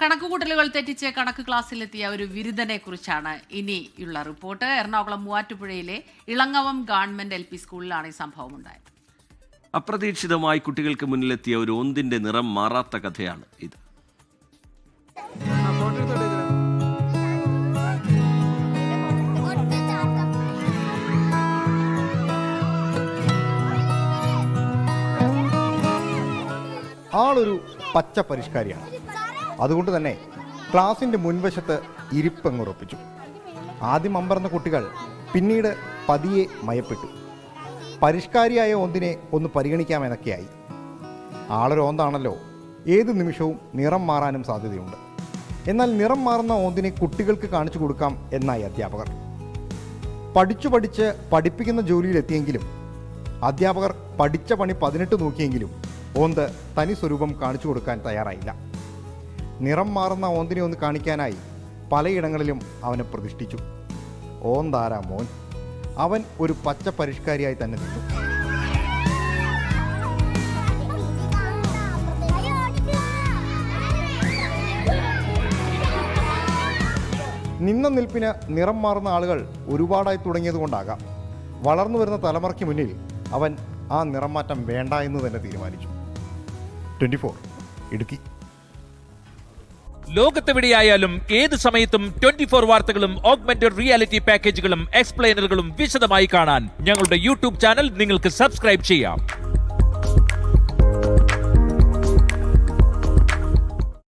കണക്കുകൂട്ടലുകൾ തെറ്റിച്ച് കണക്ക് ക്ലാസ്സിലെത്തിയ ഒരു വിരുദ്ധനെ കുറിച്ചാണ് ഇനിയുള്ള റിപ്പോർട്ട്. എറണാകുളം മൂവാറ്റുപുഴയിലെ ഇളങ്ങവം ഗവൺമെന്റ് LP സ്കൂളിലാണ് ഈ സംഭവം ഉണ്ടായത്. അപ്രതീക്ഷിതമായി കുട്ടികൾക്ക് മുന്നിലെത്തിയ ഒരു ഓന്തിന്റെ നിറം മാറാത്ത കഥയാണ് ഇത്. ആളൊരു പച്ച പരിഷ്കാരിയാണ്. അതുകൊണ്ട് തന്നെ ക്ലാസിൻ്റെ മുൻവശത്ത് ഇരിപ്പങ്ങുറപ്പിച്ചു. ആദ്യം അമ്പർന്ന കുട്ടികൾ പിന്നീട് പതിയെ മയപ്പെട്ടു. പരിഷ്കാരിയായ ഒന്നിനെ ഒന്ന് പരിഗണിക്കാമെന്നൊക്കെയായി. ആളൊരു ഓന്താണല്ലോ, ഏത് നിമിഷവും നിറം മാറാനും സാധ്യതയുണ്ട്. എന്നാൽ നിറം മാറുന്ന ഓന്തിനെ കുട്ടികൾക്ക് കാണിച്ചു കൊടുക്കാം എന്നായി അധ്യാപകർ. പഠിച്ച് പഠിപ്പിക്കുന്ന ജോലിയിലെത്തിയെങ്കിലും അധ്യാപകർ പഠിച്ച പണി 18 നോക്കിയെങ്കിലും ഓന്ത് തനി സ്വരൂപം കാണിച്ചു കൊടുക്കാൻ തയ്യാറായില്ല. നിറം മാറുന്ന ഓന്തിനെ ഒന്ന് കാണിക്കാനായി പലയിടങ്ങളിലും അവനെ പ്രതിഷ്ഠിച്ചു. ഓന്താരാ മോൻ, അവൻ ഒരു പച്ച പരിഷ്കാരിയായി തന്നെ നിന്നു. നിന്ന നിൽപ്പിന് നിറം മാറുന്ന ആളുകൾ ഒരുപാടായി തുടങ്ങിയതുകൊണ്ടാകാം വളർന്നു വരുന്ന തലമുറയ്ക്ക് മുന്നിൽ അവൻ ആ നിറം മാറ്റം വേണ്ട എന്ന് തന്നെ തീരുമാനിച്ചു. 24 ഇടുക്കി. ലോകത്തെവിടെയായാലും ഏത് സമയത്തും 24 വാർത്തകളും ഓഗ്മെന്റഡ് റിയാലിറ്റി പാക്കേജുകളും എക്സ്പ്ലെയിനറുകളും വിശദമായി കാണാൻ ഞങ്ങളുടെ YouTube ചാനൽ നിങ്ങൾക്ക് സബ്സ്ക്രൈബ് ചെയ്യാം.